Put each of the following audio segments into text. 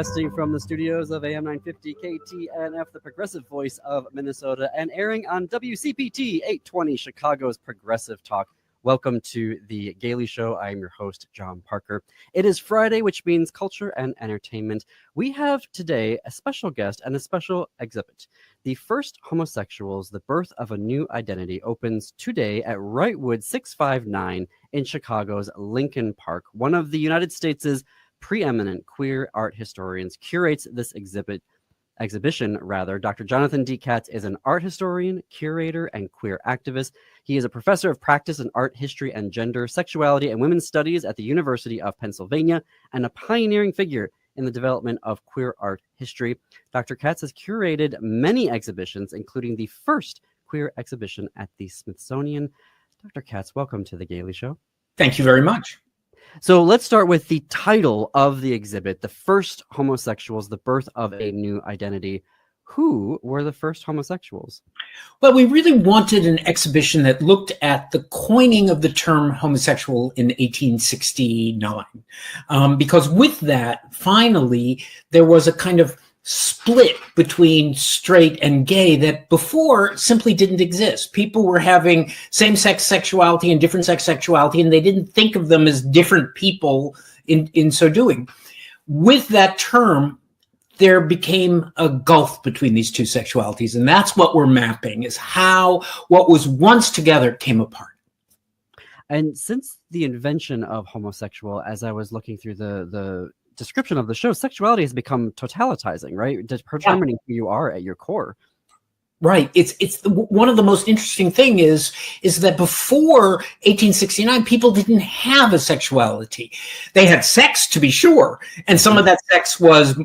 broadcasting from the studios of AM 950 KTNF, the progressive voice of Minnesota, and airing on WCPT 820, Chicago's Progressive Talk. Welcome to the Gaily Show. I am your host, John Parker. It is Friday, which means culture and entertainment. We have today a special guest and a special exhibit. The First Homosexuals, The Birth of a New Identity, opens today at Wrightwood 659 in Chicago's Lincoln Park. One of the United States' preeminent queer art historians curates this exhibition. Dr. Jonathan D. Katz is an art historian, curator, and queer activist. He is a professor of practice in art history and gender, sexuality, and women's studies at the University of Pennsylvania, and a pioneering figure in the development of queer art history. Dr. Katz has curated many exhibitions, including the first queer exhibition at the Smithsonian. Dr. Katz, welcome to the Gaily Show. Thank you very much. So let's start with the title of the exhibit, The First Homosexuals, The Birth of a New Identity. Who were the first homosexuals? Well, we really wanted an exhibition that looked at the coining of the term homosexual in 1869, because with that, finally, there was a kind of split between straight and gay that before simply didn't exist. People were having same-sex sexuality and different sex sexuality, and they didn't think of them as different people in so doing. With that term, there became a gulf between these two sexualities, and that's what we're mapping, is how what was once together came apart. And since the invention of homosexual, as I was looking through the description of the show, sexuality has become totalitizing, right? Determining who you are at your core. Right. It's one of the most interesting thing is that before 1869, people didn't have a sexuality. They had sex, to be sure, and some of that sex was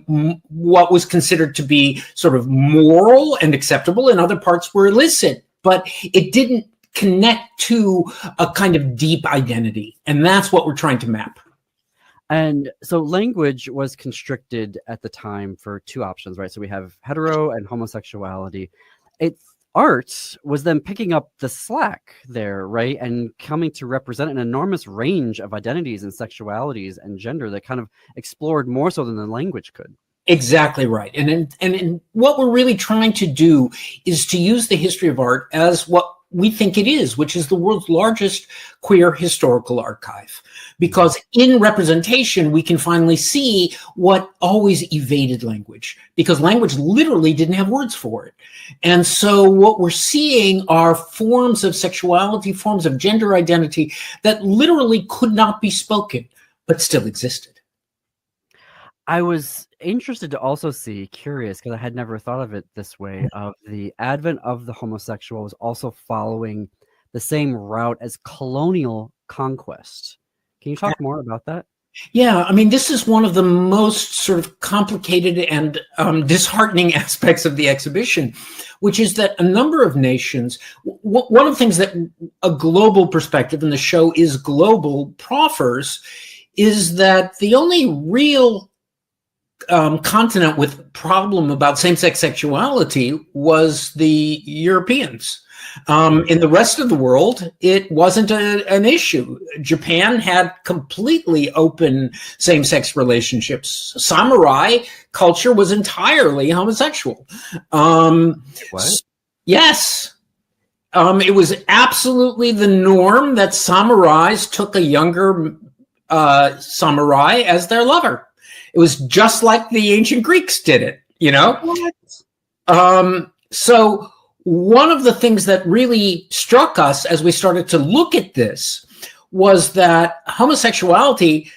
what was considered to be sort of moral and acceptable, and other parts were illicit, but it didn't connect to a kind of deep identity, and that's what we're trying to map. And so language was constricted at the time for two options, right? So we have hetero and homosexuality. Art was then picking up the slack there, right? And coming to represent an enormous range of identities and sexualities and gender that kind of explored more so than the language could. Exactly right. And what we're really trying to do is to use the history of art as what we think it is, which is the world's largest queer historical archive. Because in representation, we can finally see what always evaded language, because language literally didn't have words for it. And so what we're seeing are forms of sexuality, forms of gender identity that literally could not be spoken, but still existed. I was interested to also see, curious, because I had never thought of it this way, of the advent of the homosexual was also following the same route as colonial conquest. Can you talk more about that? Yeah, I mean, this is one of the most sort of complicated and disheartening aspects of the exhibition, which is that a number of nations, one of the things that a global perspective, and the show is global, proffers, is that the only real continent with problem about same-sex sexuality was the Europeans. In the rest of the world, it wasn't an issue. Japan had completely open same-sex relationships. Samurai culture was entirely homosexual. What? Yes. It was absolutely the norm that samurais took a younger samurai as their lover. It was just like the ancient Greeks did it, you know? What? So one of the things that really struck us as we started to look at this was that homosexuality,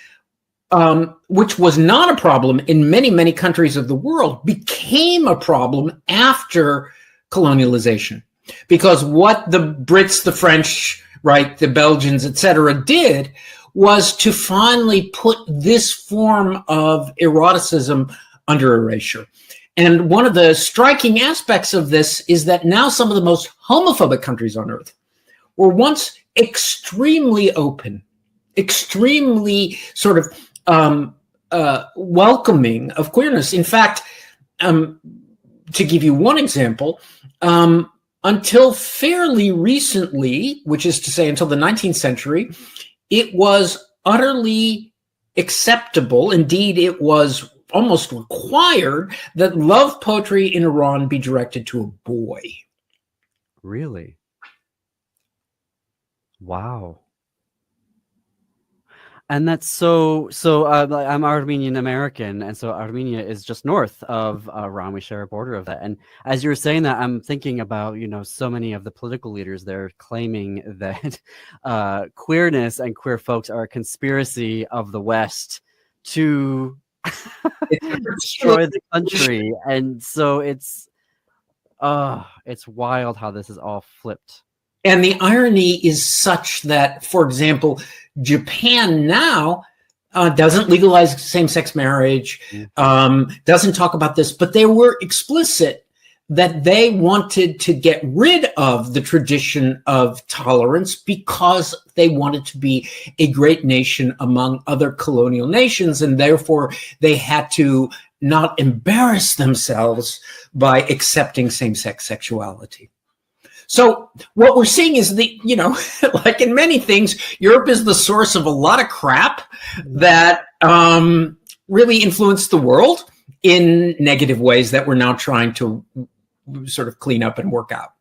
which was not a problem in many, many countries of the world, became a problem after colonialization. Because what the Brits, the French, right, the Belgians, etc., did was to finally put this form of eroticism under erasure. And one of the striking aspects of this is that now some of the most homophobic countries on earth were once extremely open, extremely sort of welcoming of queerness. In fact, to give you one example, until fairly recently, which is to say until the 19th century, it was utterly acceptable. Indeed, it was almost required that love poetry in Iran be directed to a boy. Really? Wow. And that's I'm Armenian American, and so Armenia is just north of Iran. We share a border of that. And as you were saying that, I'm thinking about, so many of the political leaders there claiming that queerness and queer folks are a conspiracy of the West to destroy the country. And so it's wild how this is all flipped. And the irony is such that, for example, Japan now doesn't legalize same-sex marriage, doesn't talk about this, but they were explicit that they wanted to get rid of the tradition of tolerance because they wanted to be a great nation among other colonial nations, and therefore they had to not embarrass themselves by accepting same-sex sexuality. So what we're seeing is like in many things, Europe is the source of a lot of crap that really influenced the world in negative ways that we're now trying to sort of clean up and work out.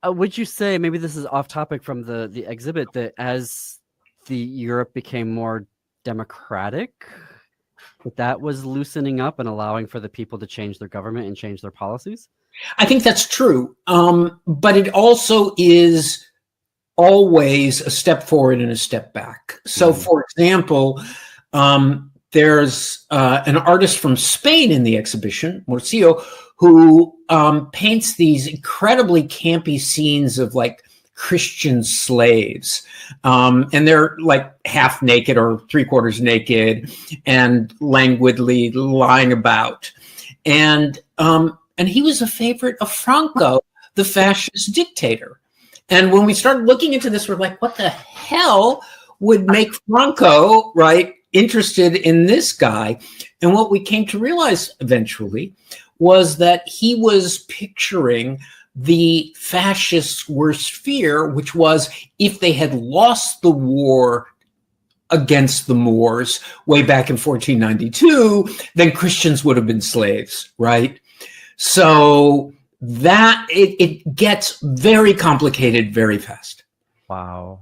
Would you say, maybe this is off topic from the exhibit, that as the Europe became more democratic, that was loosening up and allowing for the people to change their government and change their policies? I think that's true. But it also is always a step forward and a step back. So, for example, there's an artist from Spain in the exhibition, Morcillo, who paints these incredibly campy scenes of like Christian slaves. And they're like half naked or three-quarters naked and languidly lying about. And he was a favorite of Franco, the fascist dictator. And when we started looking into this, we're like, what the hell would make Franco, right, interested in this guy? And what we came to realize eventually was that he was picturing the fascists' worst fear, which was if they had lost the war against the Moors way back in 1492, then Christians would have been slaves, right? So that it gets very complicated very fast. Wow.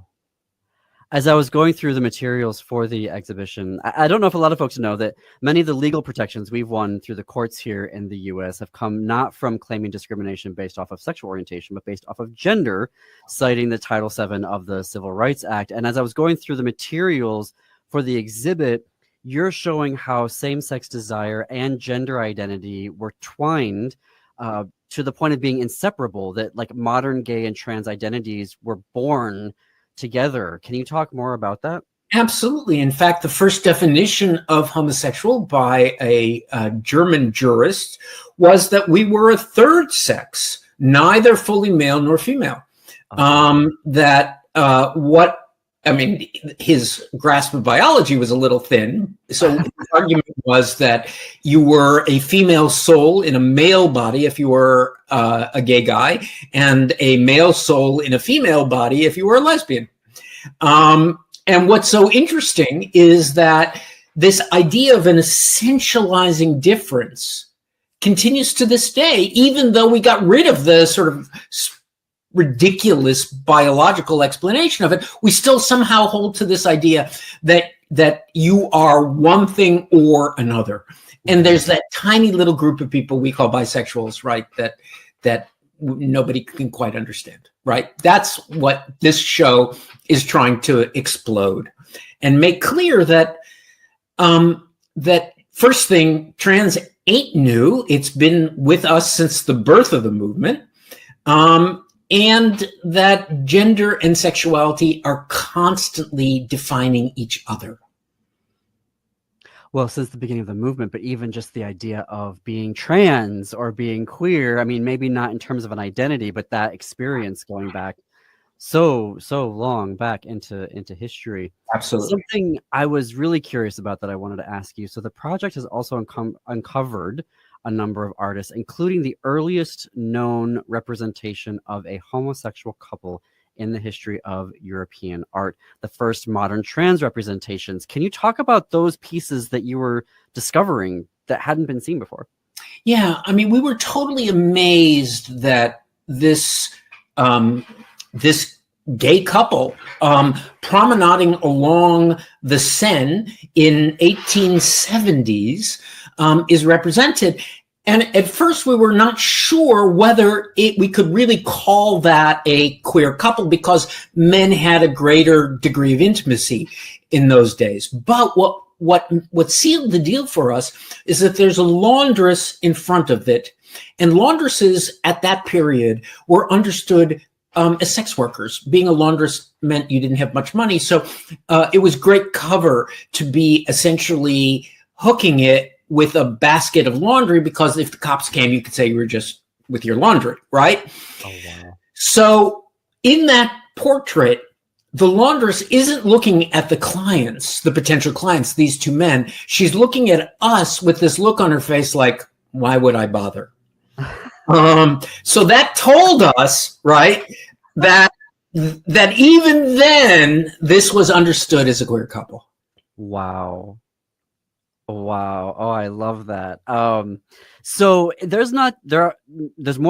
As I was going through the materials for the exhibition, I don't know if a lot of folks know that many of the legal protections we've won through the courts here in the US have come not from claiming discrimination based off of sexual orientation, but based off of gender, citing the Title VII of the Civil Rights Act. And as I was going through the materials for the exhibit, you're showing how same-sex desire and gender identity were twined to the point of being inseparable, that like modern gay and trans identities were born together. Can you talk more about that? Absolutely. In fact, the first definition of homosexual by a German jurist was that we were a third sex, neither fully male nor female. His grasp of biology was a little thin. So his argument was that you were a female soul in a male body if you were a gay guy, and a male soul in a female body if you were a lesbian. And what's so interesting is that this idea of an essentializing difference continues to this day, even though we got rid of the sort of ridiculous biological explanation of it. We still somehow hold to this idea that you are one thing or another. And there's that tiny little group of people we call bisexuals, right, that nobody can quite understand, right? That's what this show is trying to explode and make clear that that first thing, trans ain't new. It's been with us since the birth of the movement. And that gender and sexuality are constantly defining each other. Well, since the beginning of the movement, but even just the idea of being trans or being queer, I mean, maybe not in terms of an identity, but that experience going back so long back into history. Absolutely. Something I was really curious about that I wanted to ask you. So the project has also uncovered a number of artists, including the earliest known representation of a homosexual couple in the history of European art, the first modern trans representations. Can you talk about those pieces that you were discovering that hadn't been seen before? Yeah, I mean, we were totally amazed that this this gay couple promenading along the Seine in 1870s is represented. And at first we were not sure whether we could really call that a queer couple, because men had a greater degree of intimacy in those days. But what sealed the deal for us is that there's a laundress in front of it. And laundresses at that period were understood as sex workers. Being a laundress meant you didn't have much money. So it was great cover to be essentially hooking it with a basket of laundry, because if the cops came, you could say you were just with your laundry, right? Oh, wow. So in that portrait, the laundress isn't looking at the clients, the potential clients, these two men. She's looking at us with this look on her face like, why would I bother? So that told us, right, that even then, this was understood as a queer couple. Wow. Wow. Oh, I love that. So there's more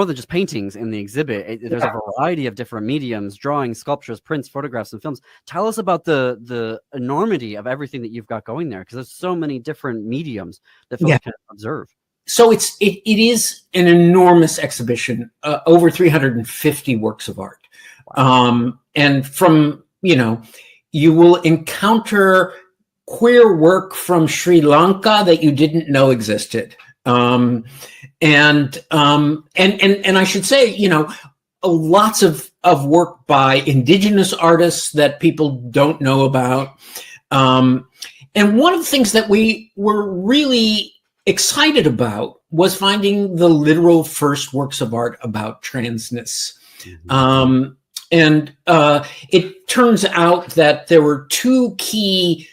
than just paintings in the exhibit. There's a variety of different mediums: drawings, sculptures, prints, photographs, and films. Tell us about the enormity of everything that you've got going there, because there's so many different mediums that folks can observe. So it is an enormous exhibition, over 350 works of art. Wow. And from, you will encounter queer work from Sri Lanka that you didn't know existed. And I should say, lots of work by indigenous artists that people don't know about. And one of the things that we were really excited about was finding the literal first works of art about transness. Mm-hmm. It turns out that there were two key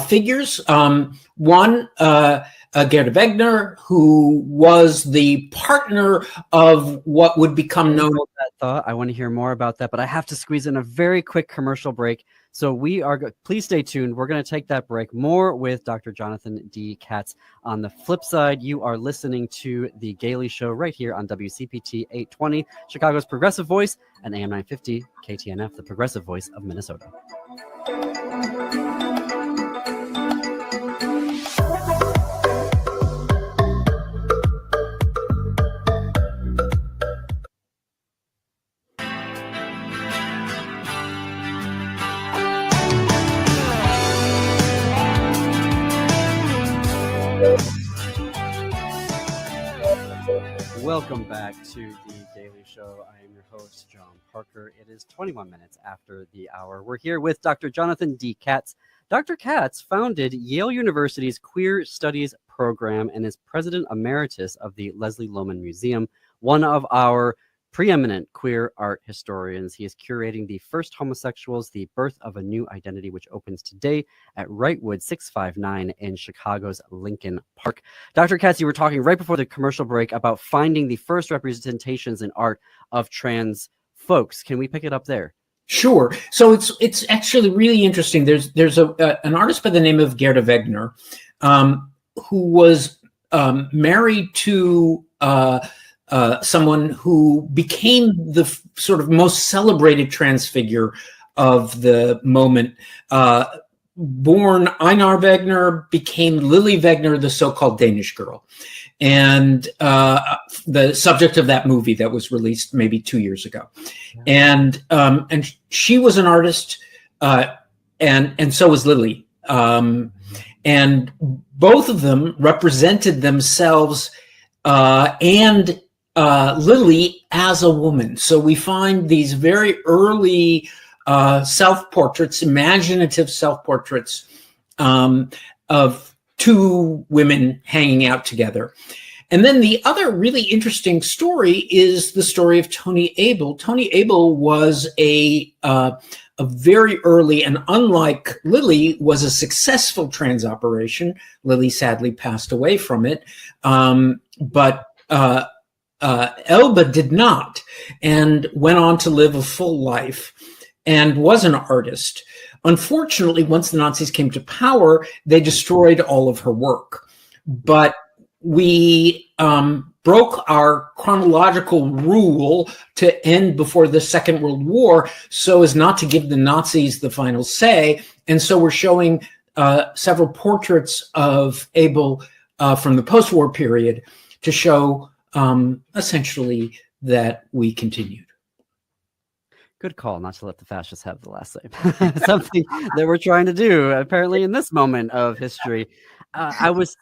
figures. One, Gerda Wegner, who was the partner of what would become known as that thought. I want to hear more about that, but I have to squeeze in a very quick commercial break. So please stay tuned. We're going to take that break. More with Dr. Jonathan D. Katz. On the flip side, you are listening to The Gaily Show right here on WCPT 820, Chicago's progressive voice, and AM 950 KTNF, the progressive voice of Minnesota. Welcome back to The Gaily Show. I am your host, John Parker. It is 21 minutes after the hour. We're here with Dr. Jonathan D. Katz. Dr. Katz founded Yale University's Queer Studies program and is president emeritus of the Leslie Lohman Museum, one of our preeminent queer art historians. He is curating the First Homosexuals, The Birth of a New Identity, which opens today at Wrightwood 659 in Chicago's Lincoln Park. Dr. Katz, you were talking right before the commercial break about finding the first representations in art of trans folks. Can we pick it up there? Sure. So it's actually really interesting. There's an artist by the name of Gerda Wegner, who was married to someone who became the sort of most celebrated trans figure of the moment. Born Einar Wegner, became Lily Wegner, the so-called Danish girl, and the subject of that movie that was released maybe 2 years ago. And she was an artist, and so was Lily. And both of them represented themselves and Lily as a woman. So we find these very early self-portraits, imaginative self-portraits of two women hanging out together. And then the other really interesting story is the story of Tony Abel. Tony Abel was a very early, and unlike Lily, was a successful trans operation. Lily sadly passed away from it. But Elba did not, and went on to live a full life. and was an artist. Unfortunately, once the Nazis came to power, they destroyed all of her work. But we broke our chronological rule to end before the Second World War so as not to give the Nazis the final say. And so we're showing several portraits of Abel from the post-war period to show essentially that we continued. Good call not to let the fascists have the last say. Something that we're trying to do apparently in this moment of history. I was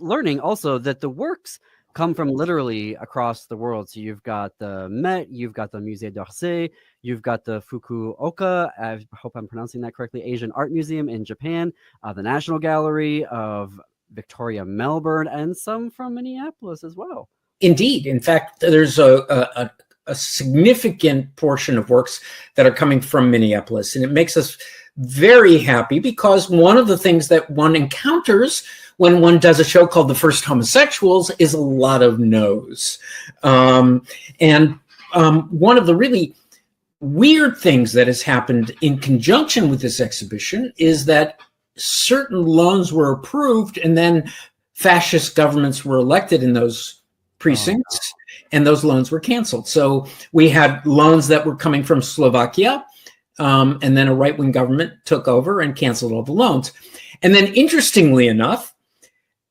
learning also that the works come from literally across the world. So you've got the Met, you've got the Musée d'Orsay, you've got the Fukuoka, I hope I'm pronouncing that correctly, Asian Art Museum in Japan, the National Gallery of Victoria, Melbourne, and some from Minneapolis as well. Indeed. In fact, there's a significant portion of works that are coming from Minneapolis, and it makes us very happy because one of the things that one encounters when one does a show called the First Homosexuals is a lot of no's. One of the really weird things that has happened in conjunction with this exhibition is that certain loans were approved and then fascist governments were elected in those precincts, and those loans were canceled. So we had loans that were coming from Slovakia, and then a right-wing government took over and canceled all the loans. And then interestingly enough,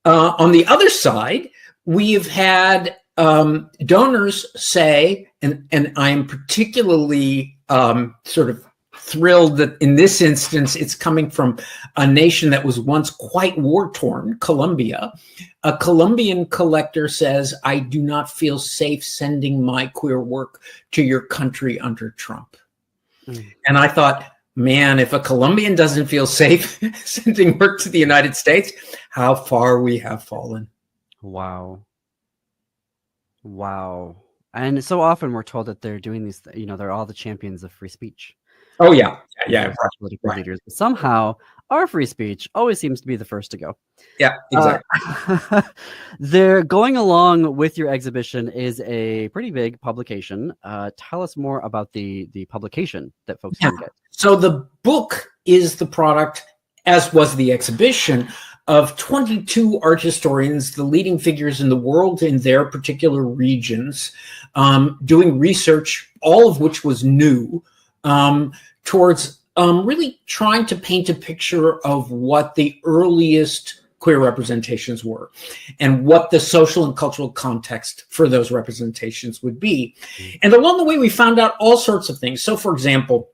on the other side, we've had donors say, and I am particularly sort of thrilled that in this instance, it's coming from a nation that was once quite war-torn, Colombia. A Colombian collector says, I do not feel safe sending my queer work to your country under Trump. And I thought, man, if a Colombian doesn't feel safe sending work to the United States, how far we have fallen. Wow. And so often we're told that they're doing these, they're all the champions of free speech. Oh, yeah. Political leaders. But somehow our free speech always seems to be the first to go. Yeah, exactly. They're going along with your exhibition is a pretty big publication. Tell us more about the publication that folks can get. So the book is the product, as was the exhibition, of 22 art historians, the leading figures in the world in their particular regions, doing research, all of which was new, towards really trying to paint a picture of what the earliest queer representations were and what the social and cultural context for those representations would be. And along the way, we found out all sorts of things. So, for example,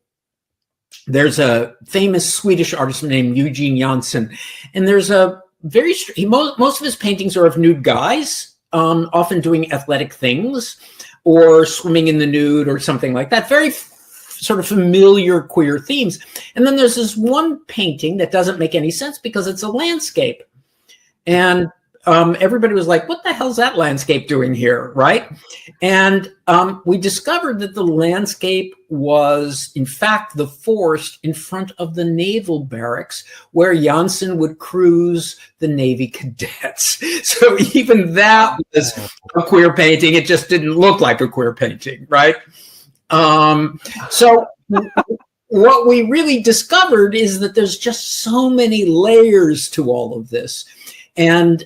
there's a famous Swedish artist named Eugene Jansson, and there's a most of his paintings are of nude guys, often doing athletic things or swimming in the nude or something like that. Very sort of familiar queer themes. And then there's this one painting that doesn't make any sense because it's a landscape. And everybody was like, what the hell's that landscape doing here, right? And we discovered that the landscape was, in fact, the forest in front of the naval barracks where Jansson would cruise the Navy cadets. So even that was a queer painting. It just didn't look like a queer painting, right? So what we really discovered is that there's just so many layers to all of this. And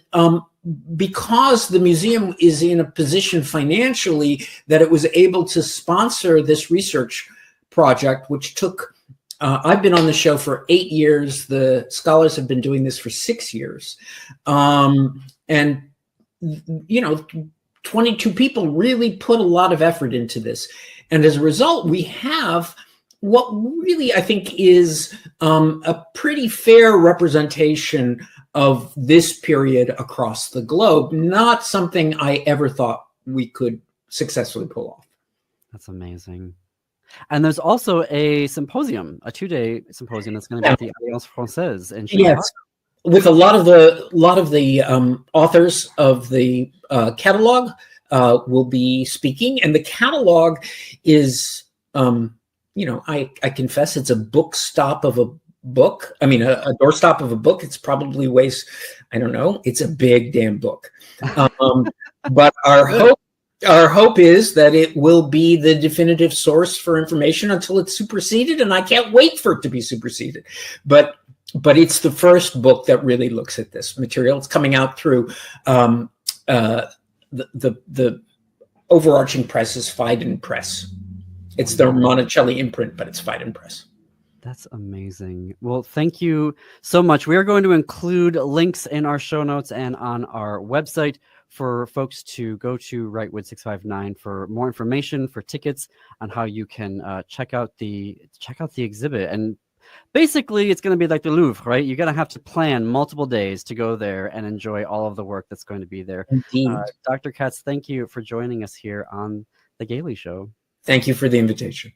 because the museum is in a position financially that it was able to sponsor this research project, which took, I've been on the show for 8 years. The scholars have been doing this for 6 years. And, 22 people really put a lot of effort into this. And as a result, we have what really I think is a pretty fair representation of this period across the globe, not something I ever thought we could successfully pull off. That's amazing. And there's also a symposium, a 2-day symposium that's going to be at the Alliance Française in Chicago. Yes, with a lot of the authors of the catalog will be speaking, and the catalog is, I confess it's a book stop of a book. I mean, a doorstop of a book. It's probably weighs, I don't know. It's a big damn book. But our hope Our hope is that it will be the definitive source for information until it's superseded, and I can't wait for it to be superseded. But it's the first book that really looks at this material. It's coming out through the overarching press is Phaidon Press. It's the Monticelli imprint, but it's Phaidon Press. That's amazing. Well, thank you so much. We are going to include links in our show notes and on our website for folks to go to Wrightwood 659 for more information, for tickets, on how you can check out the exhibit. And basically, it's going to be like the Louvre, right? You're going to have to plan multiple days to go there and enjoy all of the work that's going to be there. Dr. Katz, thank you for joining us here on The Gaily Show. Thank you for the invitation.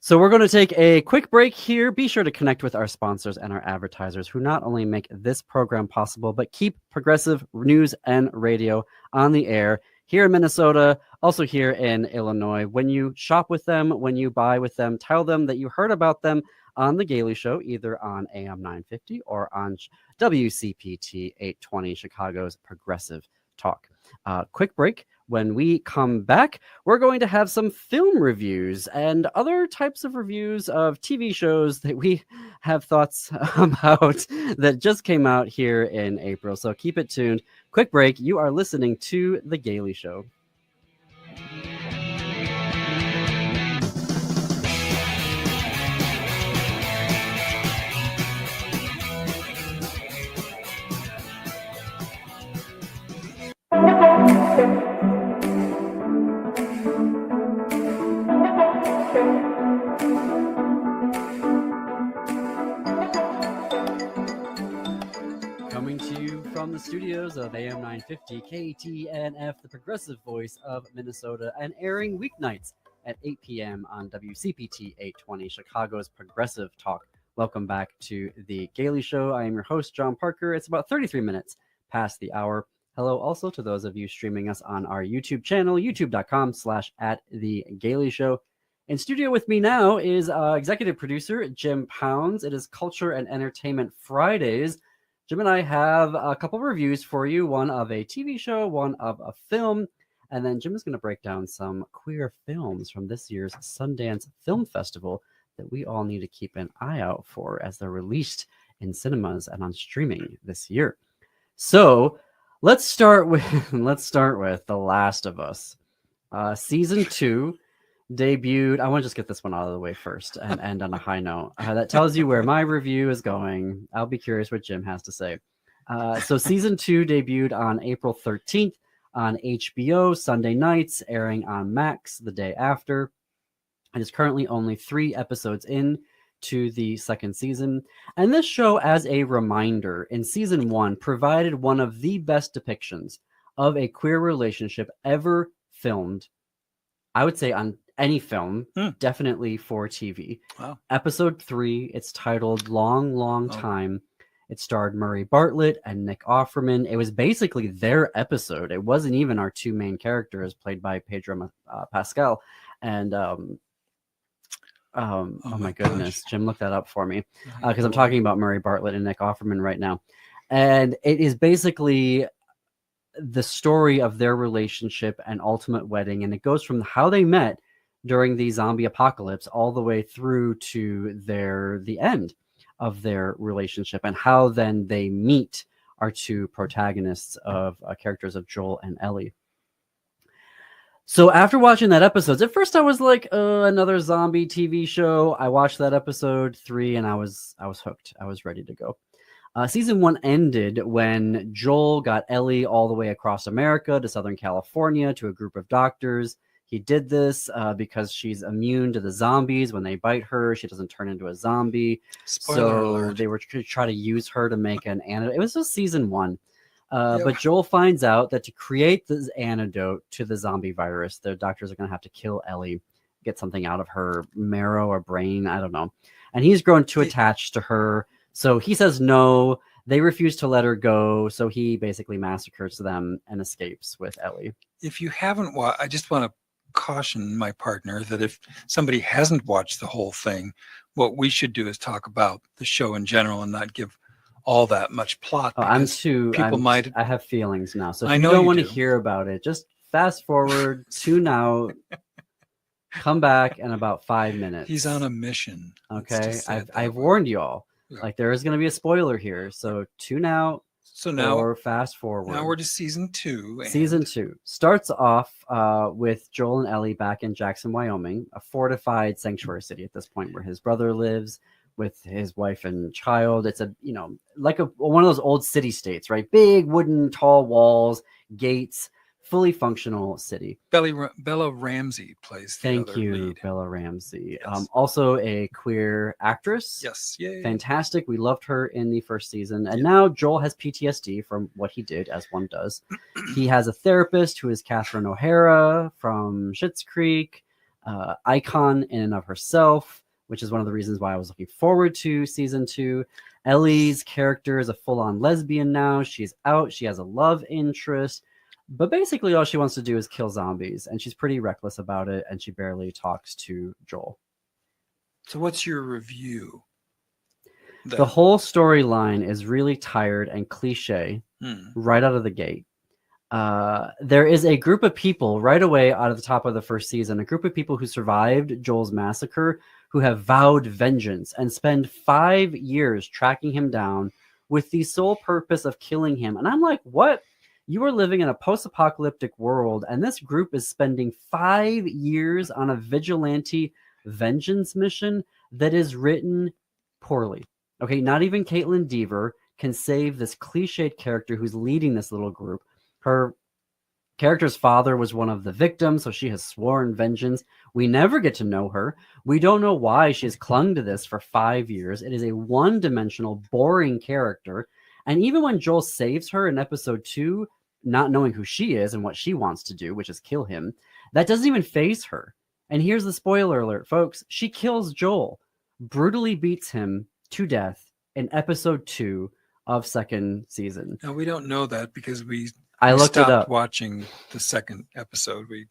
So we're going to take a quick break here. Be sure to connect with our sponsors and our advertisers who not only make this program possible, but keep progressive news and radio on the air here in Minnesota, also here in Illinois. When you shop with them, when you buy with them, tell them that you heard about them on The Gaily Show, either on AM 950 or on WCPT 820, Chicago's Progressive Talk. Quick break. When we come back, we're going to have some film reviews and other types of reviews of TV shows that we have thoughts about that just came out here in April. So keep it tuned. Quick break. You are listening to The Gaily Show. From the studios of AM 950 KTNF, the progressive voice of Minnesota, and airing weeknights at 8 p.m. on WCPT 820, Chicago's Progressive Talk. Welcome back to The Gaily Show. I am your host, John Parker. It's about 33 minutes past the hour. Hello also to those of you streaming us on our YouTube channel, youtube.com/@TheGailyShow. In studio with me now is executive producer Jim Pounds. It is Culture and Entertainment Fridays. Jim and I have a couple reviews for you, one of a TV show, one of a film, and then Jim is going to break down some queer films from this year's Sundance Film Festival that we all need to keep an eye out for as they're released in cinemas and on streaming this year. So let's start with The Last of Us. Season 2 debuted. I want to just get this one out of the way first and end on a high note. That tells you where my review is going. I'll be curious what Jim has to say. So season 2 debuted on April 13th on HBO Sunday nights, airing on Max the day after. It is currently only 3 episodes in to the second season. And this show, as a reminder, in season 1 provided one of the best depictions of a queer relationship ever filmed, I would say, on any film, definitely for TV. Wow. Episode 3, it's titled Long Time. It starred Murray Bartlett and Nick Offerman. It was basically their episode. It wasn't even our 2 main characters, played by Pedro Pascal. And oh my goodness, Jim, look that up for me, because I'm talking about Murray Bartlett and Nick Offerman right now. And it is basically the story of their relationship and ultimate wedding, and it goes from how they met during the zombie apocalypse all the way through to the end of their relationship, and how then they meet our 2 protagonists of characters of Joel and Ellie. So after watching that episode, at first I was like, another zombie TV show. I watched that episode 3 and I was hooked. I was ready to go. Season 1 ended when Joel got Ellie all the way across America to Southern California to a group of doctors. He did this because she's immune to the zombies. When they bite her, she doesn't turn into a zombie. Spoiler alert. They were trying to use her to make an antidote. It was just season 1. But Joel finds out that to create this antidote to the zombie virus, the doctors are going to have to kill Ellie, get something out of her marrow or brain. I don't know. And he's grown too attached to her. So he says no. They refuse to let her go. So he basically massacres them and escapes with Ellie. If you haven't watched, I just want to caution my partner that if somebody hasn't watched the whole thing, what we should do is talk about the show in general and not give all that much plot. I have feelings now. So if you don't want to hear about it, just fast forward, tune out, come back in about 5 minutes. He's on a mission. Let's Okay, just say it that I've way. warned you all. Yeah. Like there is going to be a spoiler here, so tune out So now, or fast forward. now we're to season 2. Season 2 starts off with Joel and Ellie back in Jackson, Wyoming, a fortified sanctuary city at this point where his brother lives with his wife and child. It's a, you know, like one of those old city states, right? Big wooden tall walls, gates, fully functional city. Bella Ramsey plays the Thank other you, lead. Bella Ramsey. Yes. Also a queer actress. Yes, yay. Fantastic. We loved her in the first season. And Yeah. now Joel has PTSD from what he did, as one does. He has a therapist who is Catherine O'Hara from Schitt's Creek, icon in and of herself, which is one of the reasons why I was looking forward to season 2. Ellie's character is a full-on lesbian now. She's out. She has a love interest. But basically all she wants to do is kill zombies. And she's pretty reckless about it. And she barely talks to Joel. So what's your review? The whole storyline is really tired and cliche right out of the gate. There is a group of people right away out of the top of the first season, a group of people who survived Joel's massacre, who have vowed vengeance and spend 5 years tracking him down with the sole purpose of killing him. And I'm like, what? You are living in a post-apocalyptic world, and this group is spending 5 years on a vigilante vengeance mission that is written poorly. Okay, not even Caitlin Dever can save this cliched character who's leading this little group. Her character's father was one of the victims, so she has sworn vengeance. We never get to know her. We don't know why she has clung to this for 5 years. It is a one-dimensional, boring character. And even when Joel saves her in episode 2, not knowing who she is and what she wants to do, which is kill him, that doesn't even faze her. And here's the spoiler alert, folks. She kills Joel, brutally beats him to death in episode 2 of second season. Now we don't know that because I looked it stopped up. watching the second episode. We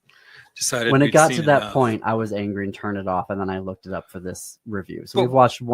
decided When it we'd got seen to that enough. point, I was angry and turned it off, and then I looked it up for this review. So But-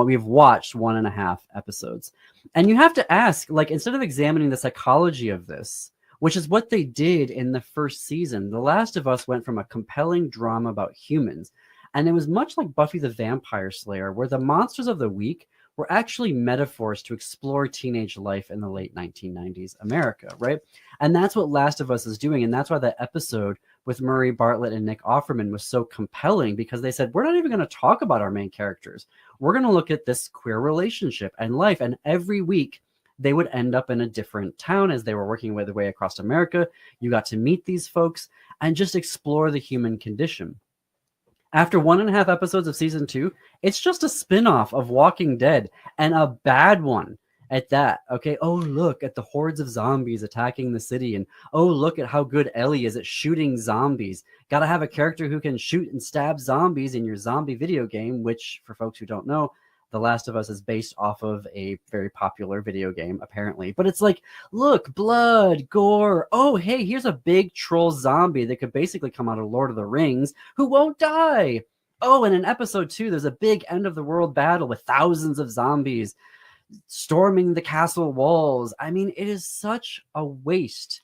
we've watched 1.5 episodes, and you have to ask, like, instead of examining the psychology of this, which is what they did in the first season, The Last of Us went from a compelling drama about humans, and it was much like Buffy the Vampire Slayer, where the monsters of the week were actually metaphors to explore teenage life in the late 1990s America, right? And that's what Last of Us is doing, and that's why that episode with Murray Bartlett and Nick Offerman was so compelling, because they said, we're not even going to talk about our main characters. We're going to look at this queer relationship and life. And every week they would end up in a different town as they were working their way across America. You got to meet these folks and just explore the human condition. After 1.5 episodes of season 2, it's just a spin-off of Walking Dead, and a bad one at that. Okay, oh, look at the hordes of zombies attacking the city, and oh, look at how good Ellie is at shooting zombies. Gotta have a character who can shoot and stab zombies in your zombie video game, which, for folks who don't know, The Last of Us is based off of a very popular video game, apparently. But it's like, look, blood, gore. Oh, hey, here's a big troll zombie that could basically come out of Lord of the Rings who won't die. Oh, and in episode 2, there's a big end-of-the-world battle with thousands of zombies storming the castle walls. I mean, it is such a waste.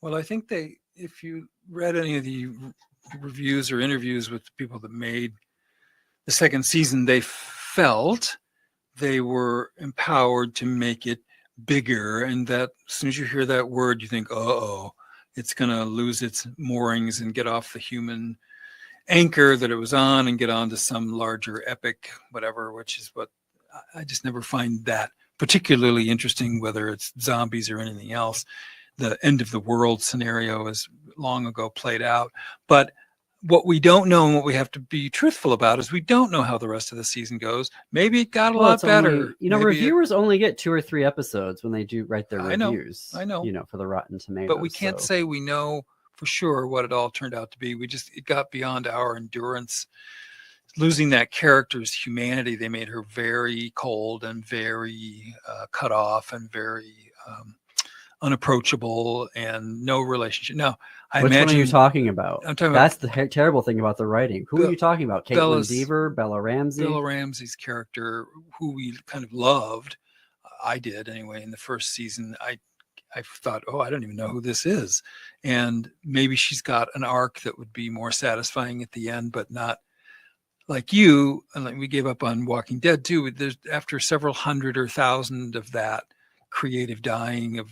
Well, I think if you read any of the reviews or interviews with the people that made the second season, they felt they were empowered to make it bigger, and that as soon as you hear that word, you think, uh-oh, it's going to lose its moorings and get off the human anchor that it was on and get on to some larger epic, whatever, which is what I just never find that particularly interesting, whether it's zombies or anything else. The end of the world scenario is long ago played out. But what we don't know and what we have to be truthful about is we don't know how the rest of the season goes. Maybe it got a lot better. Only, Maybe reviewers only get 2 or 3 episodes when they do write their reviews. I know. For the Rotten Tomatoes. But we can't say we know for sure what it all turned out to be. It got beyond our endurance. Losing that character's humanity, they made her very cold and very cut off and very unapproachable and no relationship. Now, Which one are you talking about? I'm talking That's the terrible thing about the writing. Who are you talking about? Caitlin Dever, Bella Ramsey? Bella Ramsey's character, who we kind of loved. I did anyway in the first season. I I thought, oh, I don't even know who this is. And maybe she's got an arc that would be more satisfying at the end, but not like you. And like we gave up on Walking Dead too. There's after several hundred or thousand of that creative dying of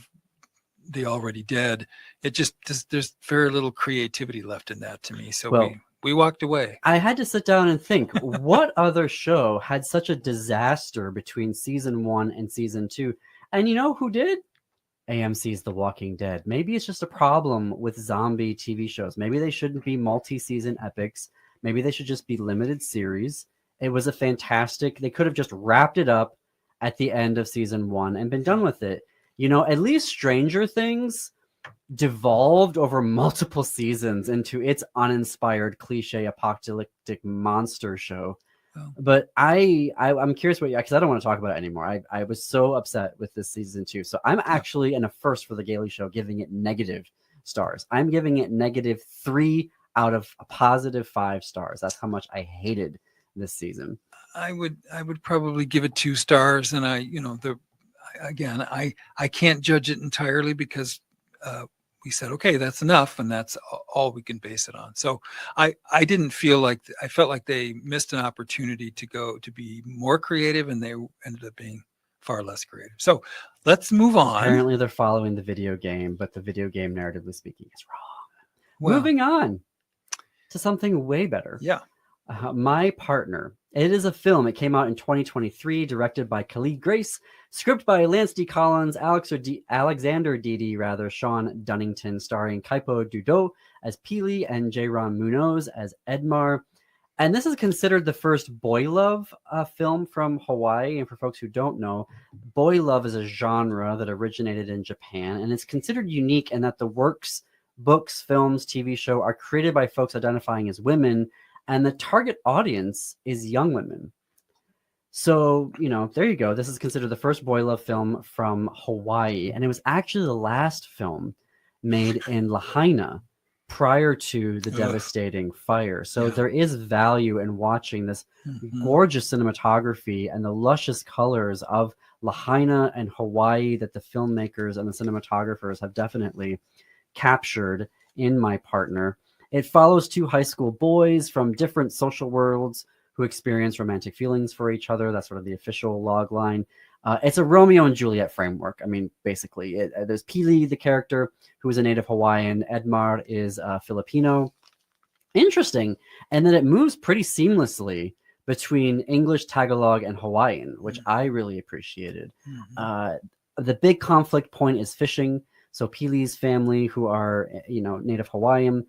the already dead, it just there's very little creativity left in that to me. So Well, we walked away. I had to sit down and think, what other show had such a disaster between season 1 and season 2? And you know who did? AMC's The Walking Dead. Maybe it's just a problem with zombie TV shows. Maybe they shouldn't be multi-season epics. Maybe they should just be limited series. It was a fantastic, they could have just wrapped it up at the end of season 1 and been done with it. You know, at least Stranger Things devolved over multiple seasons into its uninspired cliche apocalyptic monster show. Oh. But I'm curious what, because I don't want to talk about it anymore. I was so upset with this season 2. So I'm actually in a first for the Gaily Show giving it negative stars. I'm giving it -3 out of a positive 5 stars. That's how much I hated this season. I would probably give it 2 stars. And I can't judge it entirely because we said, okay, that's enough. And that's all we can base it on. So I didn't feel like, I felt like they missed an opportunity to be more creative, and they ended up being far less creative. So let's move on. Apparently they're following the video game, but the video game, narratively speaking, is wrong. Well, Moving on to something way better. Yeah. My Partner. It is a film. It came out in 2023, directed by Khalid Grace, script by Lance D. Collins, Alexander D.D., Sean Dunnington, starring Kaipo Dudo as Peely and Jayron Munoz as Edmar. And this is considered the first boy love film from Hawaii. And for folks who don't know, boy love is a genre that originated in Japan, and it's considered unique in that the works, books, films, TV show are created by folks identifying as women, and the target audience is young women. So, you know, there you go. This is considered the first boy love film from Hawaii. And it was actually the last film made in Lahaina prior to the devastating fire. So there is value in watching this gorgeous cinematography and the luscious colors of Lahaina and Hawaii that the filmmakers and the cinematographers have definitely captured in My Partner. It follows 2 high school boys from different social worlds who experience romantic feelings for each other. That's sort of the official log line. It's a Romeo and Juliet framework. I mean, basically, there's Peely, the character, who is a native Hawaiian. Edmar is Filipino. Interesting. And then it moves pretty seamlessly between English, Tagalog, and Hawaiian, which I really appreciated. The big conflict point is fishing. So Peely's family, who are, native Hawaiian,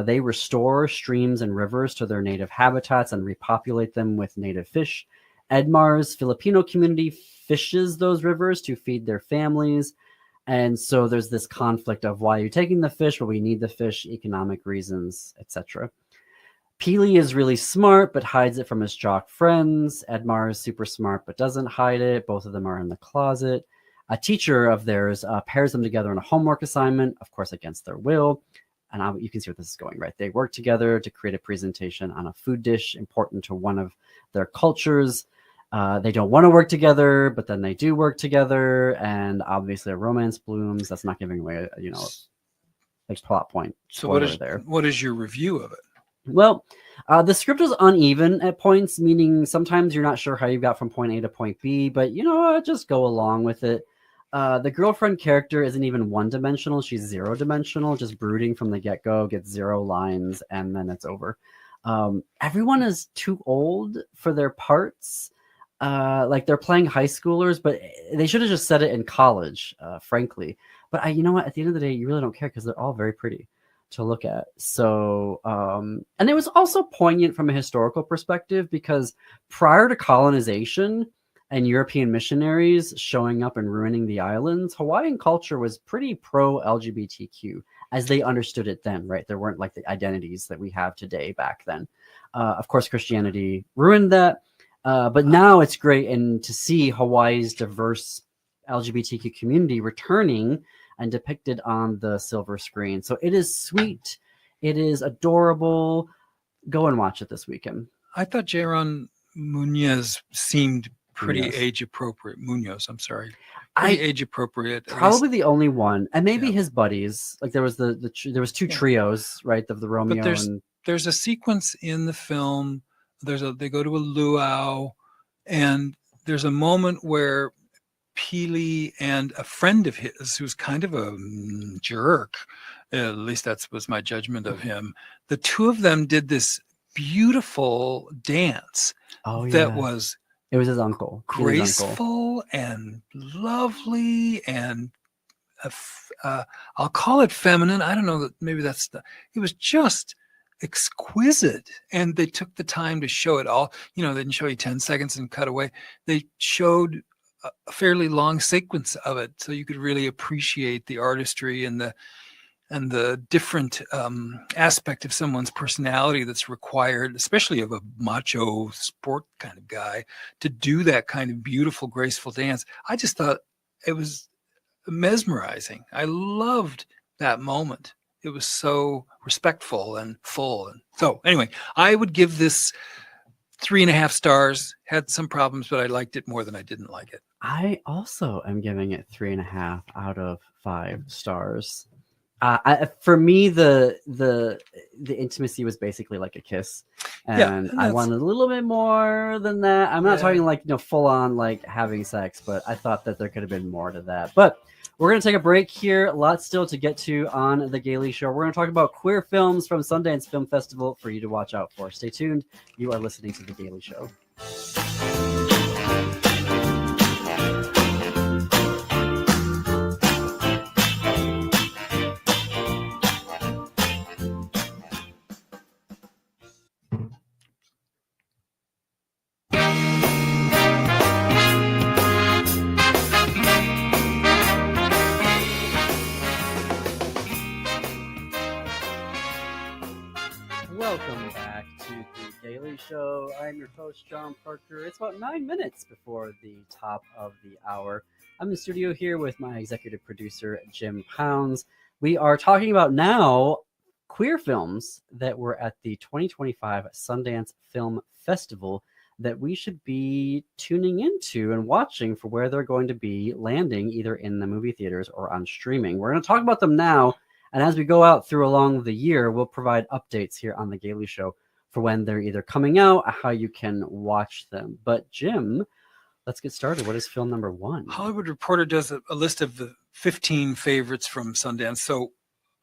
they restore streams and rivers to their native habitats and repopulate them with native fish. Edmar's Filipino community fishes those rivers to feed their families. And so there's this conflict of, why are you taking the fish? Well, we need the fish, economic reasons, etc. Peely is really smart, but hides it from his jock friends. Edmar is super smart, but doesn't hide it. Both of them are in the closet. A teacher of theirs pairs them together on a homework assignment, of course, against their will. And you can see where this is going, right? They work together to create a presentation on a food dish important to one of their cultures. They don't want to work together, but then they do work together. And obviously a romance blooms. That's not giving away, a plot point. So what is your review of it? Well, the script was uneven at points, meaning sometimes you're not sure how you got from point A to point B, but just go along with it. The girlfriend character isn't even one-dimensional. She's zero-dimensional, just brooding from the get-go, gets 0 lines, and then it's over. Everyone is too old for their parts. Like they're playing high schoolers, but they should have just said it in college, frankly. But you know what? At the end of the day, you really don't care because they're all very pretty to look at. So, and it was also poignant from a historical perspective because prior to colonization and European missionaries showing up and ruining the islands, Hawaiian culture was pretty pro-LGBTQ as they understood it then, right? There weren't like the identities that we have today back then. Of course, Christianity ruined that. But now it's great to see Hawaii's diverse LGBTQ community returning and depicted on the silver screen. So it is sweet. It is adorable. Go and watch it this weekend. I thought Jayron Munoz seemed pretty Munoz. age appropriate. Munoz, I'm sorry. Pretty age appropriate. Probably the only one, and maybe Yeah. his buddies. Like there was there was two trios, right? Of the Romeo and there's a sequence in the film. They go to a luau, and there's a moment where Peely and a friend of his, who's kind of a jerk, at least that was my judgment of him. The two of them did this beautiful dance that was. It was his uncle. Graceful and lovely, and I'll call it feminine. I don't know that maybe it was just exquisite. And they took the time to show it all. They didn't show you 10 seconds and cut away. They showed a fairly long sequence of it, so you could really appreciate the artistry and the different aspect of someone's personality that's required, especially of a macho sport kind of guy, to do that kind of beautiful, graceful dance. I just thought it was mesmerizing. I loved that moment. It was so respectful and full. And so anyway, I would give this 3.5 stars. Had some problems, but I liked it more than I didn't like it. I also am giving it 3.5 out of 5 stars. For me, the intimacy was basically like a kiss, and I wanted a little bit more than that. I'm not talking like full on like having sex, but I thought that there could have been more to that. But we're gonna take a break here. Lots still to get to on the Gaily Show. We're gonna talk about queer films from Sundance Film Festival for you to watch out for. Stay tuned. You are listening to the Gaily Show. Welcome back to the Gaily Show. I'm your host, John Parker. It's about 9 minutes before the top of the hour. I'm in the studio here with my executive producer, Jim Pounds. We are talking about now queer films that were at the 2025 Sundance Film Festival that we should be tuning into and watching for where they're going to be landing either in the movie theaters or on streaming. We're going to talk about them now. And as we go out through along the year, we'll provide updates here on the Gaily Show for when they're either coming out or how you can watch them. But Jim, let's get started. What is film number 1? Hollywood Reporter does a list of the 15 favorites from Sundance. So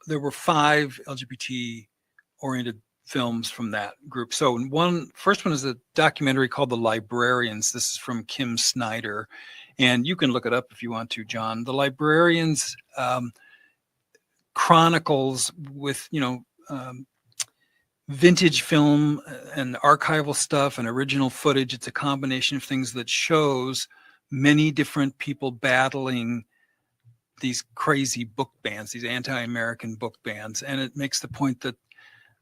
there were 5 LGBT-oriented films from that group. So first one is a documentary called The Librarians. This is from Kim Snyder. And you can look it up if you want to, John. The Librarians chronicles with vintage film and archival stuff and original footage. It's a combination of things that shows many different people battling these crazy book bans, these anti-American book bans. And it makes the point that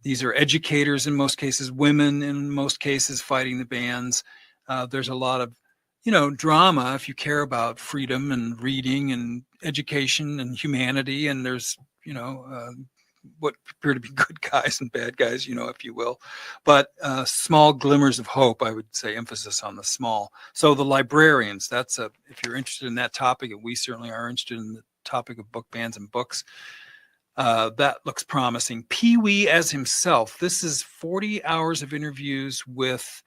these are educators in most cases, women in most cases fighting the bans. There's a lot of drama if you care about freedom and reading and education and humanity, and there's what appear to be good guys and bad guys, if you will, but small glimmers of hope. I would say emphasis on the small. So The Librarians, if you're interested in that topic, and we certainly are interested in the topic of book bans and books, that looks promising. Pee-wee as himself. This is 40 hours of interviews with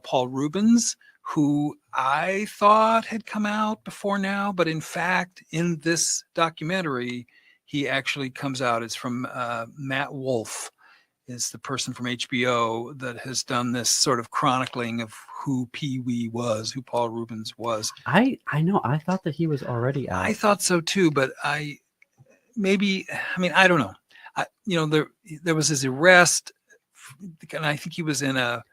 Paul Rubens, who I thought had come out before now, but in fact, in this documentary, he actually comes out. It's from Matt Wolf, is the person from HBO that has done this sort of chronicling of who Pee-wee was, who Paul Rubens was. I know. I thought that he was already out. I thought so too, but I don't know. There was his arrest, and I think he was in a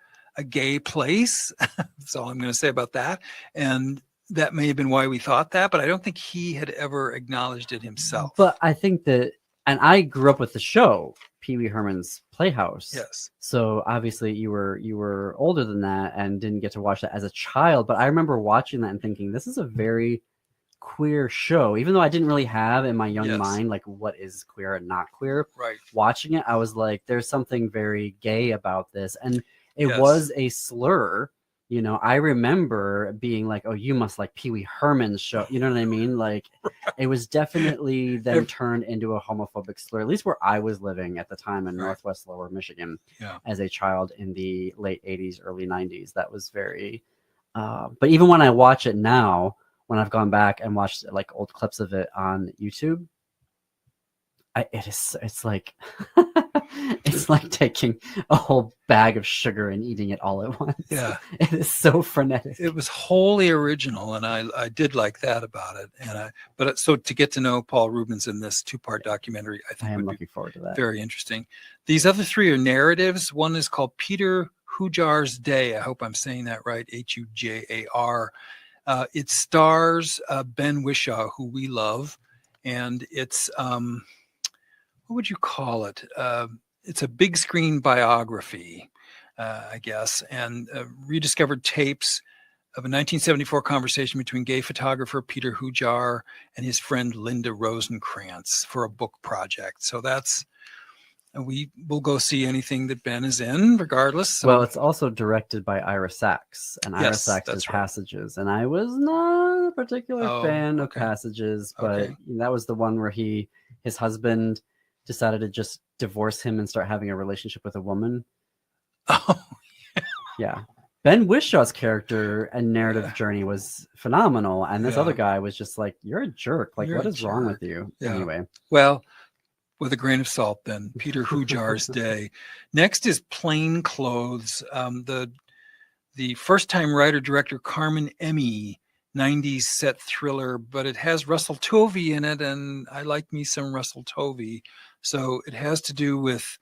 gay place. That's all I'm going to say about that. And that may have been why we thought that, but I don't think he had ever acknowledged it himself. But I think that, and I grew up with the show, Pee Wee Herman's Playhouse. Yes. So obviously you were older than that and didn't get to watch that as a child. But I remember watching that and thinking, this is a very queer show, even though I didn't really have in my young mind like what is queer and not queer. Right. Watching it, I was like, there's something very gay about this, and it was a slur You know, I remember being like, oh, you must like Pee Wee Herman's show. You know what I mean? Like, it was definitely then turned into a homophobic slur, at least where I was living at the time in Northwest Lower Michigan as a child in the late 80s, early 90s. That was very, but even when I watch it now, when I've gone back and watched like old clips of it on YouTube, it's like it's like taking a whole bag of sugar and eating it all at once. Yeah, it is so frenetic. It was wholly original, and I did like that about it. And so to get to know Paul Rubens in this 2-part documentary, I think I am looking forward to that. Very interesting. These other 3 are narratives. One is called Peter Hujar's Day. I hope I'm saying that right. Hujar. It stars Ben Whishaw, who we love, and it's what would you call it? It's a big screen biography, I guess, and rediscovered tapes of a 1974 conversation between gay photographer Peter Hujar and his friend Linda Rosenkrantz for a book project. So we will go see anything that Ben is in, regardless. So. Well, it's also directed by Ira Sachs, and Ira Sachs does Passages, and I was not a particular fan of Passages, but that was the one where his husband decided to just divorce him and start having a relationship with a woman. Oh, yeah. Ben Wishaw's character and narrative journey was phenomenal, and this other guy was just like, "You're a jerk. Like, what is wrong with you?" Yeah. Anyway, well, with a grain of salt, then Peter Hujar's Day. Next is Plain Clothes. The first-time writer-director Carmen Emmy 90s set thriller, but it has Russell Tovey in it, and I like me some Russell Tovey. So it has to do with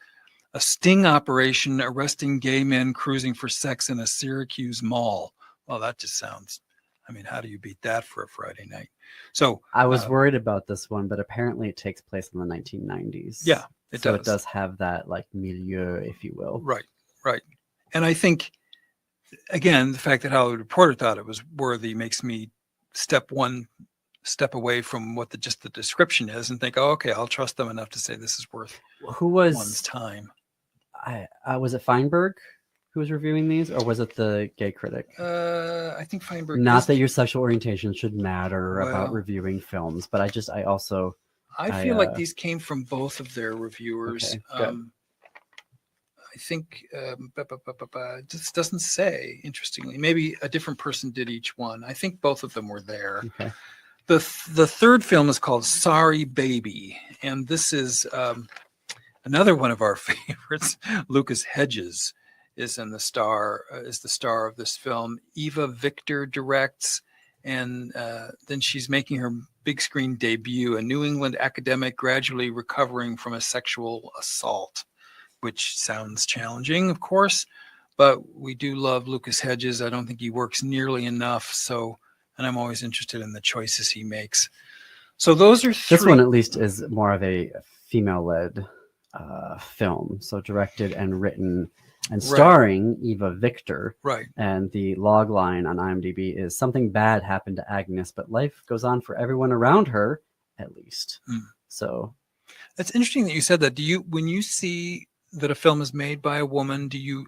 a sting operation arresting gay men cruising for sex in a Syracuse mall. Well, that just sounds, I mean, how do you beat that for a Friday night? So I was worried about this one, but apparently it takes place in the 1990s. Yeah, it does. It does have that like milieu, if you will. Right. And I think, again, the fact that Hollywood Reporter thought it was worthy makes me step away from what the description is and think, oh, okay, I'll trust them enough to say this is worth one's time. Was it Feinberg who was reviewing these, or was it the gay critic? I think Feinberg. Not that your sexual orientation should matter about reviewing films, but I feel like these came from both of their reviewers. Okay, I think it just doesn't say, interestingly. Maybe a different person did each one. I think both of them were there. Okay. The third film is called Sorry Baby, and this is another one of our favorites. Lucas Hedges is the star of this film. Eva Victor directs, and then she's making her big screen debut, a New England academic gradually recovering from a sexual assault, which sounds challenging, of course, but we do love Lucas Hedges. I don't think he works nearly enough, and I'm always interested in the choices he makes. So those are 3. This one at least is more of a female-led film, so directed and written and starring Eva Victor. Right. And the log line on IMDb is, something bad happened to Agnes, but life goes on for everyone around her, at least. So that's interesting that you said that. When you see that a film is made by a woman, do you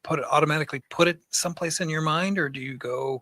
automatically put it someplace in your mind, or do you go,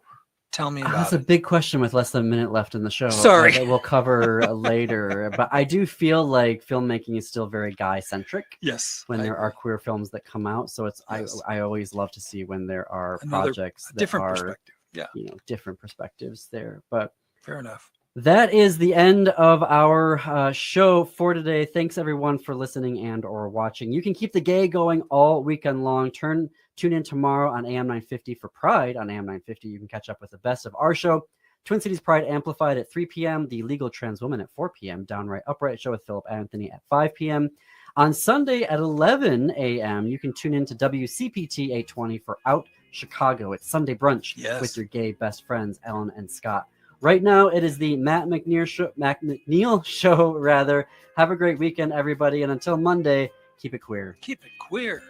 tell me about that's it? a big question with less than a minute left in the show. Sorry. That we'll cover later. But I do feel like filmmaking is still very guy-centric. Yes. When there are queer films that come out. So it's I always love to see when there are projects that different are perspective. Yeah. Different perspectives there. But fair enough. That is the end of our show for today. Thanks everyone for listening and or watching. You can keep the gay going all weekend long. Tune in tomorrow on AM 950 for Pride. On AM 950, you can catch up with the best of our show. Twin Cities Pride Amplified at 3 p.m. The Legal Trans Woman at 4 p.m. Downright Upright Show with Philip Anthony at 5 p.m. On Sunday at 11 a.m., you can tune in to WCPT 820 for Out Chicago. It's Sunday brunch with your gay best friends, Ellen and Scott. Right now, it is the Matt McNeil show. Have a great weekend, everybody. And until Monday, keep it queer. Keep it queer.